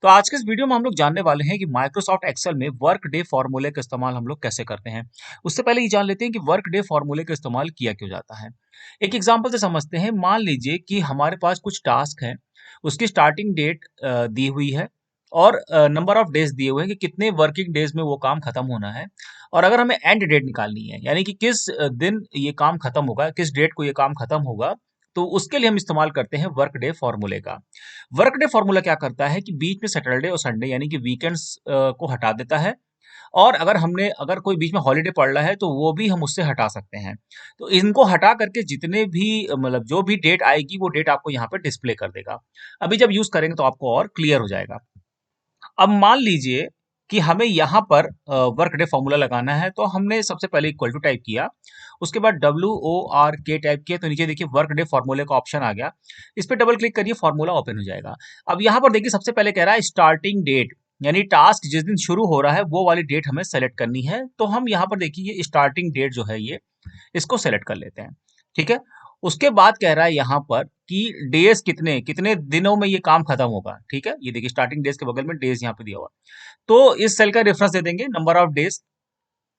तो आज के इस वीडियो में हम लोग जानने वाले हैं कि माइक्रोसॉफ्ट एक्सेल में वर्क डे फॉर्मूले का इस्तेमाल हम लोग कैसे करते हैं। उससे पहले ये जान लेते हैं कि वर्क डे फॉर्मूले का इस्तेमाल किया क्यों जाता है। एक एग्जांपल से समझते हैं। मान लीजिए कि हमारे पास कुछ टास्क है, उसकी स्टार्टिंग डेट दी हुई है और नंबर ऑफ डेज दिए हुए हैं कि कितने वर्किंग डेज में वो काम खत्म होना है। और अगर हमें एंड डेट निकालनी है, यानी कि किस दिन ये काम खत्म होगा, किस डेट को ये काम खत्म होगा, तो उसके लिए हम इस्तेमाल करते हैं वर्क डे फॉर्मूले का। वर्क डे फॉर्मूला क्या करता है कि बीच में सैटरडे और संडे यानी कि वीकेंड्स को हटा देता है। और अगर कोई बीच में हॉलीडे पड़ रहा है तो वो भी हम उससे हटा सकते हैं। तो इनको हटा करके जितने भी मतलब जो भी डेट आएगी वो डेट आपको यहाँ पे डिस्प्ले कर देगा। अभी जब यूज करेंगे तो आपको और क्लियर हो जाएगा। अब मान लीजिए कि हमें यहाँ पर वर्क डे फॉर्मूला लगाना है, तो हमने सबसे पहले इक्वल टू टाइप किया। उसके बाद WORK टाइप किया तो नीचे देखिए वर्क डे फॉर्मूले का ऑप्शन आ गया। इस पर डबल क्लिक करिए, फॉर्मूला ओपन हो जाएगा। अब यहाँ पर देखिए सबसे पहले कह रहा है स्टार्टिंग डेट, यानी टास्क जिस दिन शुरू हो रहा है वो वाली डेट हमें सेलेक्ट करनी है। तो हम यहाँ पर देखिए ये स्टार्टिंग डेट जो है ये इसको सेलेक्ट कर लेते हैं। ठीक है। उसके बाद कह रहा है यहाँ पर कि डेज कितने कितने दिनों में ये काम खत्म होगा। ठीक है, ये देखिए स्टार्टिंग डेज के बगल में डेज यहाँ पे दिया हुआ। तो इस सेल का रेफरेंस दे देंगे नंबर ऑफ डेज,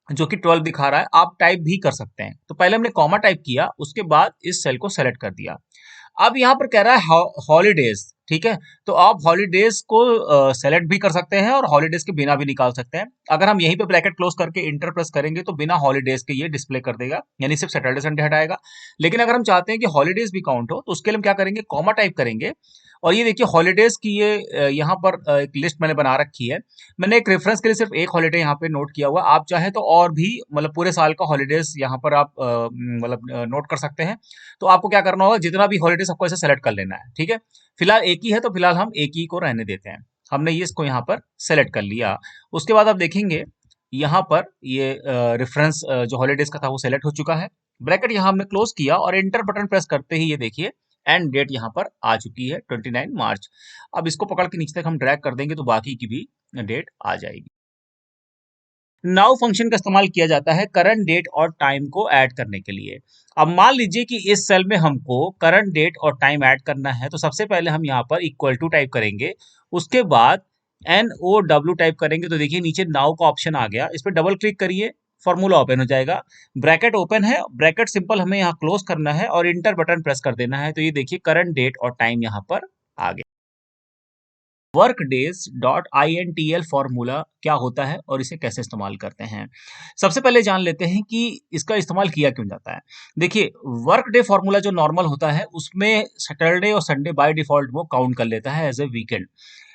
जो कि 12 दिखा रहा है। आप टाइप भी कर सकते हैं। तो पहले हमने कॉमा टाइप किया, उसके बाद इस सेल को सेलेक्ट कर दिया। अब यहाँ पर कह रहा है हॉलीडेज। ठीक है, तो आप हॉलीडेज को सेलेक्ट भी कर सकते हैं और हॉलीडेज के बिना भी निकाल सकते हैं। अगर हम यहीं पे ब्रैकेट क्लोज करके इंटर प्रेस करेंगे तो बिना हॉलीडेज के ये डिस्प्ले कर देगा, यानी सिर्फ सैटरडे संडे हटाएगा। लेकिन अगर हम चाहते हैं कि हॉलीडेज भी काउंट हो तो उसके लिए हम क्या करेंगे, कॉमा टाइप करेंगे। और ये देखिए हॉलीडेज की ये यहाँ पर एक लिस्ट मैंने बना रखी है। मैंने एक रेफरेंस के लिए सिर्फ एक हॉलीडे यहाँ पे नोट किया हुआ। आप चाहे तो और भी मतलब पूरे साल का हॉलीडेज यहाँ पर आप मतलब नोट कर सकते हैं। तो आपको क्या करना होगा, जितना भी हॉलीडेज आपको ऐसे सेलेक्ट कर लेना है। ठीक है, फिलहाल एक ही है तो फिलहाल हम एक ही को रहने देते हैं। हमने ये इसको यहाँ पर सेलेक्ट कर लिया। उसके बाद आप देखेंगे यहाँ पर ये रेफरेंस जो हॉलीडेज का था वो सेलेक्ट हो चुका है। ब्रैकेट यहाँ हमने क्लोज किया और एंटर बटन प्रेस करते ही ये देखिए एंड डेट यहाँ पर आ चुकी है 29 मार्च। अब इसको पकड़ के नीचे तक हम ड्रैग कर देंगे तो बाकी की भी डेट आ जाएगी। नाउ फंक्शन का इस्तेमाल किया जाता है करंट डेट और टाइम को ऐड करने के लिए। अब मान लीजिए कि इस सेल में हमको करंट डेट और टाइम ऐड करना है, तो सबसे पहले हम यहाँ पर इक्वल टू टाइप करेंगे। उसके बाद NOW टाइप करेंगे तो देखिए नीचे नाउ का ऑप्शन आ गया। इस पर डबल क्लिक करिए, फॉर्मूला ओपन हो जाएगा। ब्रैकेट ओपन है, ब्रैकेट सिंपल हमें यहाँ क्लोज करना है और इंटर बटन प्रेस कर देना है। तो ये देखिए करंट डेट और टाइम यहाँ पर आ गया। Work days dot INTL formula क्या होता है और इसे कैसे इस्तेमाल करते हैं। सबसे पहले जान लेते हैं कि इसका इस्तेमाल किया क्यों जाता है। देखिए वर्क डे फॉर्मूला जो नॉर्मल होता है उसमें सैटरडे और संडे बाय डिफॉल्ट वो काउंट कर लेता है एज ए वीकेंड।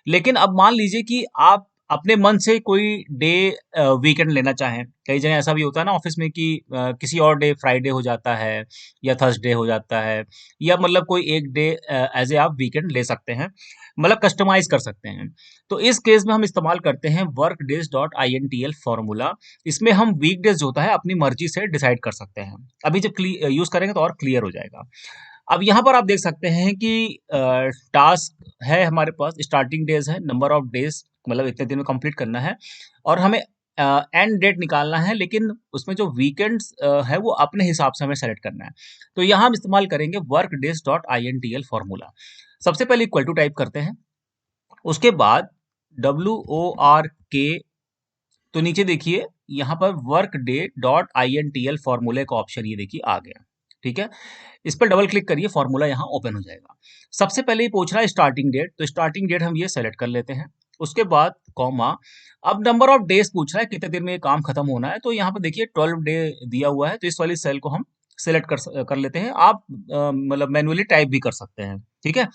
लेकिन अब मान लीजिए कि आप अपने मन से कोई डे वीकेंड लेना चाहें। कई जगह ऐसा भी होता है ना ऑफिस में कि किसी और डे फ्राइडे हो जाता है या थर्सडे हो जाता है, या मतलब कोई एक डे एज ए आप वीकेंड ले सकते हैं, मतलब कस्टमाइज कर सकते हैं। तो इस केस में हम इस्तेमाल करते हैं work days dot INTL formula. इसमें हम वीक डेज जो होता है अपनी मर्जी से डिसाइड कर सकते हैं। अभी जब यूज करेंगे तो और क्लियर हो जाएगा। अब यहाँ पर आप देख सकते हैं कि टास्क है हमारे पास, स्टार्टिंग डेज है, नंबर ऑफ डेज मतलब इतने दिन में कंप्लीट करना है, और हमें एंड डेट निकालना है। लेकिन उसमें जो वीकेंड्स है वो अपने हिसाब से हमें सेलेक्ट करना है। तो यहाँ हम इस्तेमाल करेंगे work days dot INTL formula. सबसे पहले इक्वल टू टाइप करते हैं, उसके बाद WORK, तो नीचे देखिए यहाँ पर वर्क डे डॉट INTL फॉर्मूले का ऑप्शन ये देखिए आ गया। ठीक है, इस पर डबल क्लिक करिए, फॉर्मूला यहाँ ओपन हो जाएगा। सबसे पहले ये पूछ रहा है स्टार्टिंग डेट, तो स्टार्टिंग डेट हम ये सेलेक्ट कर लेते हैं। उसके बाद कॉमा, अब नंबर ऑफ डेज पूछ रहा है कितने दिन में ये काम खत्म होना है। तो यहाँ पर देखिए 12 डे दिया हुआ है, तो इस वाली सेल को हम सेलेक्ट कर लेते हैं। आप मतलब मैनुअली टाइप भी कर सकते हैं। ठीक है,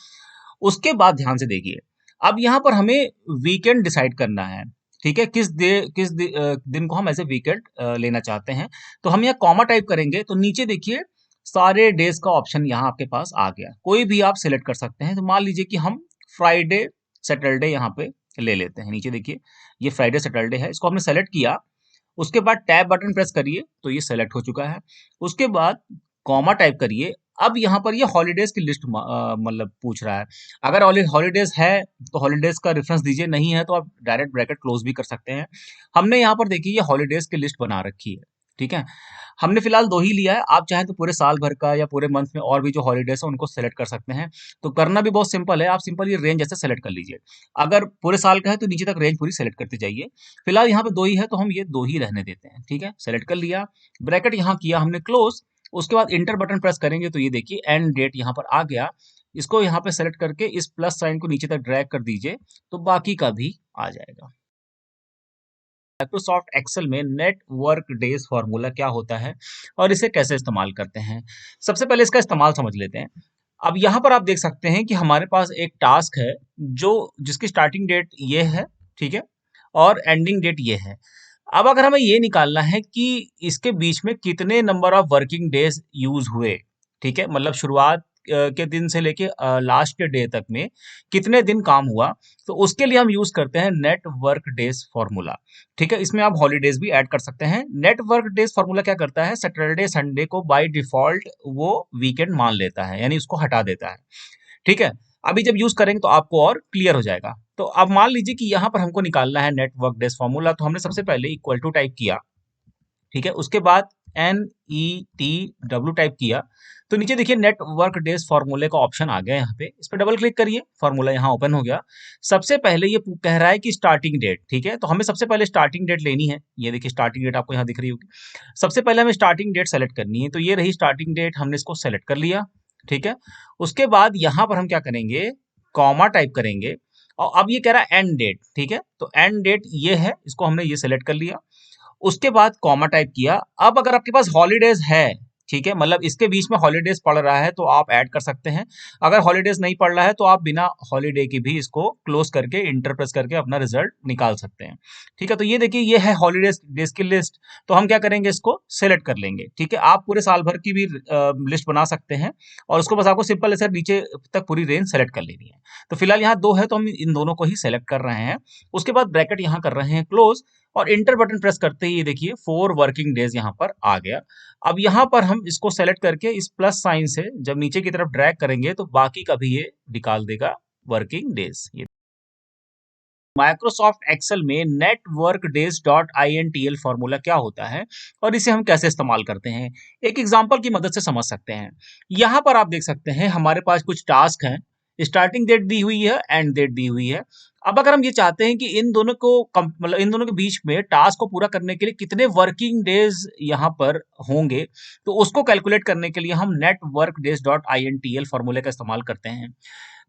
उसके बाद ध्यान से देखिए, अब यहाँ पर हमें वीकेंड डिसाइड करना है। ठीक है, दिन को हम एज ए वीकेंड लेना चाहते हैं। तो हम यहाँ कॉमा टाइप करेंगे तो नीचे देखिए सारे डेज का ऑप्शन यहाँ आपके पास आ गया। कोई भी आप सिलेक्ट कर सकते हैं। तो मान लीजिए कि हम फ्राइडे सैटरडे यहाँ पे ले लेते हैं। नीचे देखिए ये फ्राइडे सैटरडे है, इसको हमने सेलेक्ट किया। उसके बाद टैब बटन प्रेस करिए तो ये सेलेक्ट हो चुका है। उसके बाद कॉमा टाइप करिए। अब यहाँ पर ये हॉलीडेज की लिस्ट मतलब पूछ रहा है। अगर हॉलीडेज है तो हॉलीडेज का रेफरेंस दीजिए, नहीं है तो आप डायरेक्ट ब्रैकेट क्लोज भी कर सकते हैं। हमने यहाँ पर देखिए ये हॉलीडेज की लिस्ट बना रखी है। ठीक है, हमने फिलहाल 2 ही लिया है, आप चाहें तो पूरे साल भर का या पूरे मंथ में और भी जो हॉलिडेज़ हैं उनको सेलेक्ट कर सकते हैं। तो करना भी बहुत सिंपल है, आप सिंपल ये रेंज ऐसे सेलेक्ट कर लीजिए। अगर पूरे साल का है तो नीचे तक रेंज पूरी सेलेक्ट करते जाइए। फिलहाल यहाँ पे 2 ही है तो हम ये 2 ही रहने देते हैं, ठीक है? सेलेक्ट कर लिया, ब्रैकेट यहाँ किया हमने क्लोज़, उसके बाद एंटर बटन प्रेस करेंगे तो ये देखिए एंड डेट यहाँ पर आ गया। इसको यहाँ पे सेलेक्ट करके इस प्लस साइन को नीचे तक ड्रैग कर दीजिए, तो बाकी का भी आ जाएगा। माइक्रोसॉफ्ट एक्सेल में नेट वर्क डेज फॉर्मूला क्या होता है और इसे कैसे इस्तेमाल करते हैं। सबसे पहले इसका इस्तेमाल समझ लेते हैं। अब यहाँ पर आप देख सकते हैं कि हमारे पास एक टास्क है जो जिसकी स्टार्टिंग डेट ये है, ठीक है, और एंडिंग डेट ये है। अब अगर हमें ये निकालना है कि इसके बीच में कितने number of working days use हुए, ठीक है, मतलब शुरुआत के दिन से लेके लास्ट के डे तक में कितने दिन काम हुआ, तो उसके लिए हम यूज करते हैं नेट वर्क डेज फॉर्मूला। ठीक है, इसमें आप हॉलीडेज भी ऐड कर सकते हैं। नेट वर्क डेज फॉर्मूला क्या करता है, सैटरडे संडे को बाय डिफॉल्ट वो वीकेंड मान लेता है, यानी उसको हटा देता है। ठीक है, अभी जब यूज करेंगे तो आपको और क्लियर हो जाएगा। तो अब मान लीजिए कि यहाँ पर हमको निकालना है नेट वर्क डेज फॉर्मूला, तो हमने सबसे पहले इक्वल टू टाइप किया, ठीक है, उसके बाद NETW टाइप किया, तो नीचे देखिए नेट वर्क डेज फॉर्मूले का ऑप्शन आ गया यहाँ पे, इस पर डबल क्लिक करिए, फॉर्मूला यहाँ ओपन हो गया। सबसे पहले ये कह रहा है कि स्टार्टिंग डेट, ठीक है, तो हमें सबसे पहले स्टार्टिंग डेट लेनी है। ये देखिए स्टार्टिंग डेट आपको यहाँ दिख रही होगी। सबसे पहले हमें स्टार्टिंग डेट सेलेक्ट करनी है, तो ये रही स्टार्टिंग डेट, हमने इसको सेलेक्ट कर लिया, ठीक है। उसके बाद यहाँ पर हम क्या करेंगे, कॉमा टाइप करेंगे, और अब ये कह रहा है एंड डेट, ठीक है, तो एंड डेट ये है, इसको हमने ये सेलेक्ट कर लिया। उसके बाद कॉमा टाइप किया। अब अगर आपके पास हॉलीडेज है, ठीक है, मतलब इसके बीच में हॉलीडेज पड़ रहा है तो आप ऐड कर सकते हैं। अगर हॉलीडेज नहीं पड़ रहा है तो आप बिना हॉलीडे की भी इसको क्लोज करके इंटर प्रेस करके अपना रिजल्ट निकाल सकते हैं। ठीक है, तो ये देखिए ये है हॉलीडेज डेज की लिस्ट। तो हम क्या करेंगे, इसको सेलेक्ट कर लेंगे। ठीक है, आप पूरे साल भर की भी लिस्ट बना सकते हैं और उसको बस आपको सिंपल ऐसे नीचे तक पूरी रेंज सेलेक्ट कर लेनी है। तो फिलहाल यहाँ 2 है तो हम इन दोनों को ही सेलेक्ट कर रहे हैं। उसके बाद ब्रैकेट यहाँ कर रहे हैं क्लोज, और इंटर बटन प्रेस करते ही ये देखिए 4 वर्किंग डेज यहाँ पर आ गया। अब यहाँ पर हम इसको सेलेक्ट करके इस प्लस साइन से जब नीचे की तरफ ड्रैग करेंगे तो बाकी का भी ये निकाल देगा वर्किंग डेज। ये माइक्रोसॉफ्ट एक्सेल में net work days dot INTL formula क्या होता है और इसे हम कैसे इस्तेमाल करते हैं, एक एग्जांपल की मदद से समझ सकते हैं। यहाँ पर आप देख सकते हैं हमारे पास कुछ टास्क हैं, स्टार्टिंग डेट दी हुई है, एंड डेट दी हुई है। अब अगर हम ये चाहते हैं कि इन दोनों को मतलब इन दोनों के बीच में टास्क को पूरा करने के लिए कितने वर्किंग डेज यहाँ पर होंगे, तो उसको कैलकुलेट करने के लिए हम net work days dot INTL फॉर्मूले का इस्तेमाल करते हैं।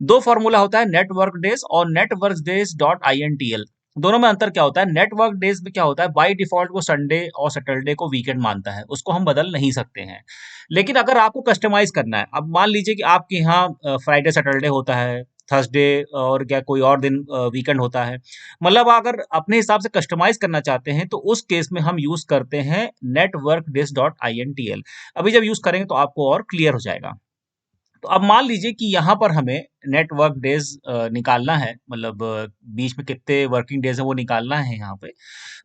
2 फॉर्मूला होता है, नेट वर्क डेज और net work days dot INTL। दोनों में अंतर क्या होता है, नेट वर्क डेज में क्या होता है, बाय डिफॉल्ट वो संडे और सैटरडे को वीकेंड मानता है, उसको हम बदल नहीं सकते हैं। लेकिन अगर आपको कस्टमाइज करना है, अब मान लीजिए कि आपके यहाँ फ्राइडे सैटरडे होता है, थर्सडे और क्या कोई और दिन वीकेंड होता है, मतलब अगर अपने हिसाब से कस्टमाइज करना चाहते हैं तो उस केस में हम यूज करते हैं net work days dot INTL। अभी जब यूज करेंगे तो आपको और क्लियर हो जाएगा। तो अब मान लीजिए कि यहाँ पर हमें नेटवर्क डेज निकालना है, मतलब बीच में कितने वर्किंग डेज है वो निकालना है यहाँ पे।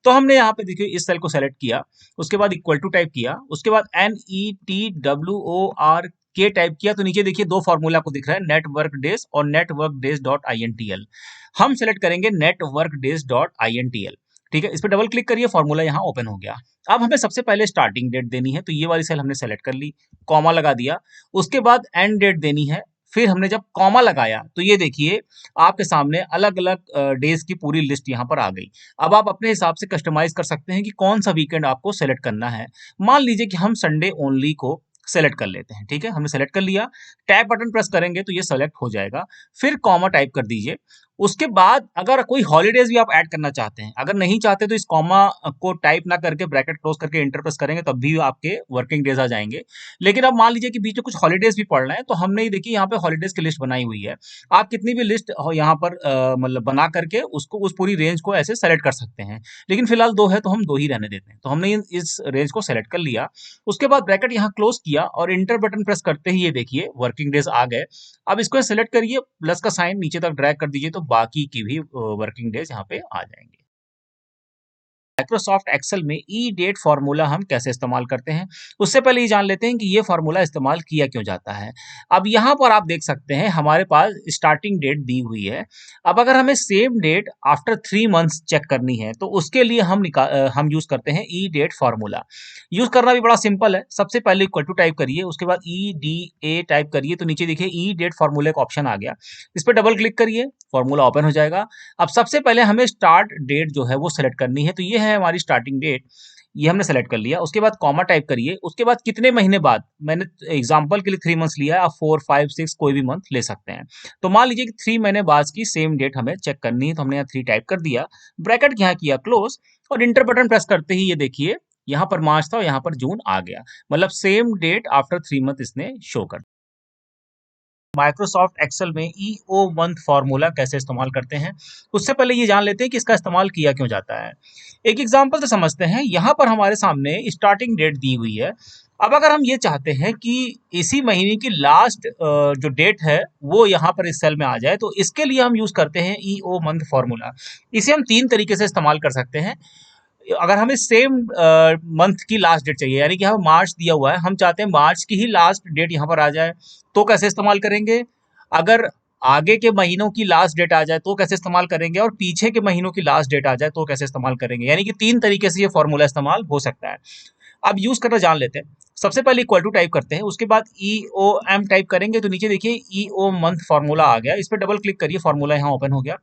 तो हमने यहाँ पे देखिए इस सेल को सेलेक्ट किया, उसके बाद इक्वल टू टाइप किया, उसके बाद NETWORK टाइप किया, तो नीचे देखिए 2 फॉर्मूला को दिख रहा है, नेटवर्क डेज और नेटवर्क डेज डॉट INTL। हम सेलेक्ट करेंगे नेटवर्क डेज डॉट INTL। ठीक है, इस पर डबल क्लिक करिए, फॉर्मूला यहाँ ओपन हो गया। अब हमें सबसे पहले स्टार्टिंग डेट देनी है, तो ये वाली सेल हमने सेलेक्ट कर ली, कॉमा लगा दिया। उसके बाद एंड डेट देनी है, फिर हमने जब कॉमा लगाया तो ये देखिए आपके सामने अलग अलग डेज की पूरी लिस्ट यहाँ पर आ गई। अब आप अपने हिसाब से कस्टमाइज कर सकते हैं कि कौन सा वीकेंड आपको सेलेक्ट करना है। मान लीजिए कि हम संडे ओनली को सेलेक्ट कर लेते हैं। ठीक है, हमने सेलेक्ट कर लिया, टैब बटन प्रेस करेंगे तो ये सेलेक्ट हो जाएगा, फिर कॉमा टाइप कर दीजिए। उसके बाद अगर कोई हॉलीडेज भी आप ऐड करना चाहते हैं, अगर नहीं चाहते तो इस कॉमा को टाइप ना करके ब्रैकेट क्लोज करके इंटर प्रेस करेंगे तब भी आपके वर्किंग डेज आ जाएंगे। लेकिन अब मान लीजिए कि बीच में कुछ हॉलीडेज भी पड़ रहे हैं, तो हमने ये देखिए यहाँ पे हॉलीडेज की लिस्ट बनाई हुई है। आप कितनी भी लिस्ट यहाँ पर मतलब बना करके उसको उस पूरी रेंज को ऐसे सेलेक्ट कर सकते हैं। लेकिन फिलहाल 2 है तो हम 2 ही रहने देते हैं, तो हमने इस रेंज को सेलेक्ट कर लिया। उसके बाद ब्रैकेट यहाँ क्लोज किया और इंटर बटन प्रेस करते ही ये देखिए वर्किंग डेज आ गए। अब इसको सेलेक्ट करिए, प्लस का साइन नीचे तक ड्रैग कर दीजिए, तो बाकी की भी वर्किंग डेज यहाँ पे आ जाएंगे। माइक्रोसॉफ्ट एक्सेल में ई डेट फार्मूला हम कैसे इस्तेमाल करते हैं। उससे पहले ये जान लेते हैं कि ये फार्मूला इस्तेमाल किया क्यों जाता है। अब यहाँ पर आप देख सकते हैं हमारे पास स्टार्टिंग डेट दी हुई है। अब अगर हमें same date after 3 months check करनी है तो उसके लिए हम यूज़ करते हैं ई डेट फार्मूला। यूज़ करना भी बड़ा सिंपल है। सबसे पहले इक्वल टू टाइप करिए, उसके बाद ई डी ए टाइप करिए तो नीचे देखिए ई डेट फार्मूले का ऑप्शन आ गया। इस पर डबल क्लिक करिए, फार्मूला ओपन हो जाएगा। अब सबसे पहले हमें स्टार्ट डेट जो है वो सेलेक्ट करनी है, तो ये है हमारी स्टार्टिंग डेट, ये हमने सेलेक्ट कर लिया। उसके बाद कॉमा टाइप करिए, उसके बाद कितने महीने बाद, मैंने एग्जांपल के लिए 3 मंथ्स लिया है, आप 4, 5, 6 कोई भी मंथ ले सकते हैं। तो मान लीजिए कि 3 महीने बाद की सेम डेट हमें चेक करनी है, तो हमने यहाँ 3 टाइप कर दिया, ब्रैकेट यहाँ किया क्लोज और इंटर बटन प्रेस करते ही ये देखिए यहाँ पर मार्च था और यहाँ पर जून आ गया, मतलब सेम डेट आफ्टर 3 मंथ इसने शो कर। माइक्रोसॉफ्ट एक्सेल में ईओ मंथ फार्मूला कैसे इस्तेमाल करते हैं, उससे पहले ये जान लेते हैं कि इसका इस्तेमाल किया क्यों जाता है। एक एग्जांपल से समझते हैं। यहाँ पर हमारे सामने स्टार्टिंग डेट दी हुई है। अब अगर हम ये चाहते हैं कि इसी महीने की लास्ट जो डेट है वो यहाँ पर इस सेल में आ जाए, तो इसके लिए हम यूज करते हैं ईओ मंथ फार्मूला। इसे हम 3 तरीके से इस्तेमाल कर सकते हैं। अगर हमें सेम मंथ की लास्ट डेट चाहिए, यानी कि हमें मार्च दिया हुआ है, हम चाहते हैं मार्च की ही लास्ट डेट यहाँ पर आ जाए, तो कैसे इस्तेमाल करेंगे। अगर आगे के महीनों की लास्ट डेट आ जाए तो कैसे इस्तेमाल करेंगे, और पीछे के महीनों की लास्ट डेट आ जाए तो कैसे इस्तेमाल करेंगे। यानी कि 3 तरीके से ये फॉर्मूला इस्तेमाल हो सकता है। अब यूज करना जान लेते हैं। सबसे पहले इक्वल टू टाइप करते हैं, उसके बाद ई ओ एम टाइप करेंगे तो नीचे देखिए ई ओ मंथ फार्मूला आ गया। इस पर डबल क्लिक करिए, फार्मूला यहाँ ओपन हो गया।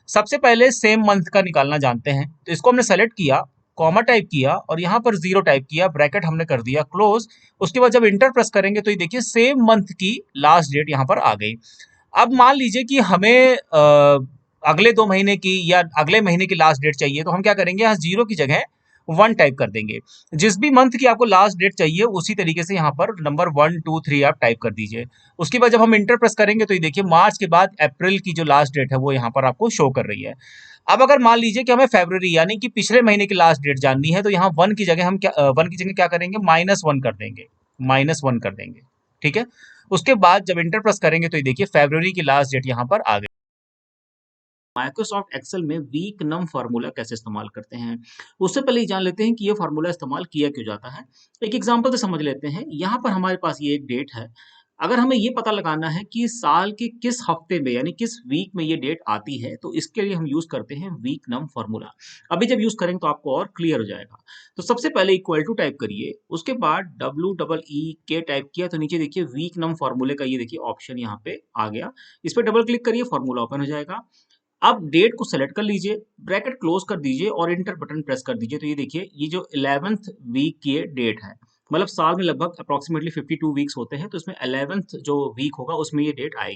सबसे पहले सेम मंथ का निकालना जानते हैं, तो इसको हमने सेलेक्ट किया, कॉमा टाइप किया और यहाँ पर 0 टाइप किया, ब्रैकेट हमने कर दिया क्लोज। उसके बाद जब इंटर प्रेस करेंगे तो ये देखिए सेम मंथ की लास्ट डेट यहाँ पर आ गई। अब मान लीजिए कि हमें अगले 2 महीने की या अगले महीने की लास्ट डेट चाहिए, तो हम क्या करेंगे, यहाँ 0 की जगह 1 टाइप कर देंगे। जिस भी मंथ की आपको लास्ट डेट चाहिए उसी तरीके से यहाँ पर नंबर 1, 2, 3 आप टाइप कर दीजिए। उसके बाद जब हम इंटर प्रेस करेंगे तो ये देखिए मार्च के बाद अप्रैल की जो लास्ट डेट है वो यहाँ पर आपको शो कर रही है। अब अगर मान लीजिए कि हमें फरवरी यानी कि पिछले महीने की लास्ट डेट जाननी है, तो यहाँ 1 की जगह हम क्या 1 की जगह क्या करेंगे, -1 कर देंगे, -1 कर देंगे। ठीक है। उसके बाद जब इंटर प्रेस करेंगे तो ये देखिए फरवरी की लास्ट डेट यहाँ पर आ गई। माइक्रोसॉफ्ट एक्सेल में वीक नम फार्मूला कैसे इस्तेमाल करते हैं, उससे पहले ही जान लेते हैं कि ये फार्मूला इस्तेमाल किया क्यों जाता है। एक एग्जांपल से समझ लेते हैं। यहाँ पर हमारे पास ये एक डेट है। अगर हमें ये पता लगाना है कि साल के किस हफ्ते में यानी किस वीक में ये डेट आती है, तो इसके लिए हम यूज करते हैं वीक नम फार्मूला। अभी जब यूज करेंगे तो आपको और क्लियर हो जाएगा। तो सबसे पहले इक्वल टू टाइप करिए, उसके बाद WEE टाइप किया तो नीचे देखिए वीक नम फार्मूले का ये देखिए ऑप्शन यहाँ पे आ गया। इस पर डबल क्लिक करिए, फार्मूला ओपन हो जाएगा। अब डेट को सेलेक्ट कर लीजिए, ब्रैकेट क्लोज कर दीजिए और इंटर बटन प्रेस कर दीजिए, तो ये देखिए ये जो 11th वीक की डेट है, मतलब साल में लगभग अप्रोक्सीमेटली 52 वीक्स होते हैं, तो इसमें 11th जो वीक होगा उसमें ये डेट आएगी।